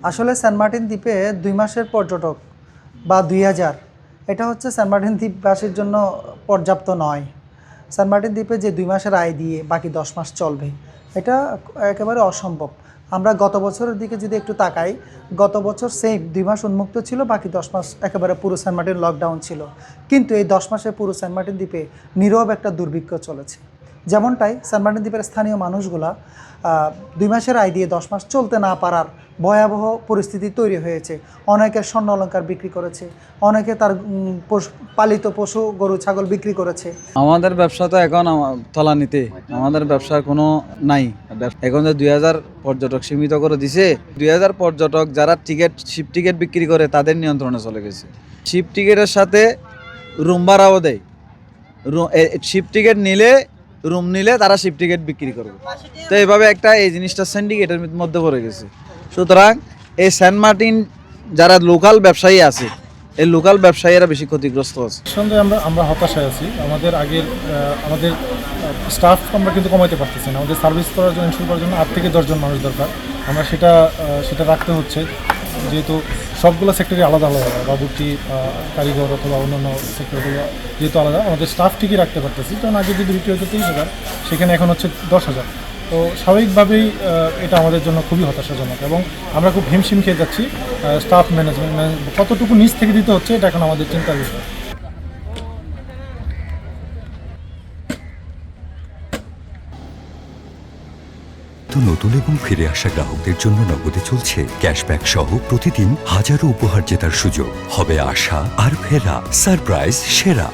আসলে Saint Martin দ্বীপে 2 মাসের পর্যটক বা 2000 এটা হচ্ছে সেন্ট মার্টিন দ্বীপবাসীর জন্য পর্যাপ্ত নয়। সেন্ট মার্টিন দ্বীপে যে 2 মাসের আয় দিয়ে বাকি 10 মাস চলবে, এটা একেবারে অসম্ভব। আমরা গত বছরের দিকে যদি একটু তাকাই, গত বছর সেম 2 মাস উন্মুক্ত ছিল, বাকি 10 মাস একেবারে পুরো সেন্ট মার্টিন লকডাউন ছিল। কিন্তু এই 10 মাসে পুরো সেন্ট মার্টিন দ্বীপে নীরব একটা দুর্ভিক্ষ চলেছে। যেমনটাই সেন্ট মার্টিন দ্বীপের স্থানীয় মানুষগুলা 2 মাসের আয় দিয়ে 10 মাস চলতে না পারার ভয়াবহ পরিস্থিতি তৈরি হয়েছে। অনেকে স্বর্ণ অলংকার বিক্রি করেছে, অনেকে তার পালিত পশু গরু ছাগল বিক্রি করেছে। আমাদের ব্যবসা তো এখন তলানিতে, আমাদের ব্যবসার কোনো নাই। এখন যে 2000 পর্যটক সীমিত করে দিছে, 2000 পর্যটক যারা শিপ টিকিট বিক্রি করে তাদের নিয়ন্ত্রণে চলে গেছে। শিপ টিকিটের সাথে রুম ভাড়াও দেয়। শিপ টিকিট নিলে, রুম নিলে তারা শিপ টিকিট বিক্রি করবে। তো এইভাবে একটা এই জিনিসটা সিন্ডিকেটের মধ্যে পড়ে গেছে। সুতরাং এই সেন্ট মার্টিন যারা লোকাল ব্যবসায়ী আছে, এই লোকাল ব্যবসায়ীরা বেশি ক্ষতিগ্রস্ত আছে। সঙ্গে আমরা হতাশায় আছি। আমাদের স্টাফ আমরা কিন্তু কমাইতে পারতেছি না। আমাদের সার্ভিস করার জন্য, ইনশোর করার জন্য 8 থেকে 10 জন মানুষ দরকার। আমরা সেটা রাখতে হচ্ছে, যেহেতু সবগুলো সেক্টরে আলাদা আলাদা, বাবুর্চি, কারিগর অথবা অন্যান্য সেক্টরগুলো যেহেতু আলাদা, আমাদের স্টাফ ঠিকই রাখতে পারতেছি। কারণ আগে যদি বিক্রি হতো 30,000, সেখানে এখন হচ্ছে 10,000। তো স্বাভাবিকভাবেই এটা আমাদের জন্য খুবই হতাশাজনক এবং আমরা খুব হিমশিম খেয়ে যাচ্ছি। স্টাফ ম্যানেজমেন্ট কতটুকু নিচ থেকে দিতে হচ্ছে, এটা এখন আমাদের চিন্তার বিষয়। নতুন এবং ফিরে আসা গ্রাহকদের জন্য নগদে চলছে ক্যাশব্যাক সহ প্রতিদিন হাজারো উপহার জেতার সুযোগ। হবে আশা আর ফেরা, সারপ্রাইজ সেরা।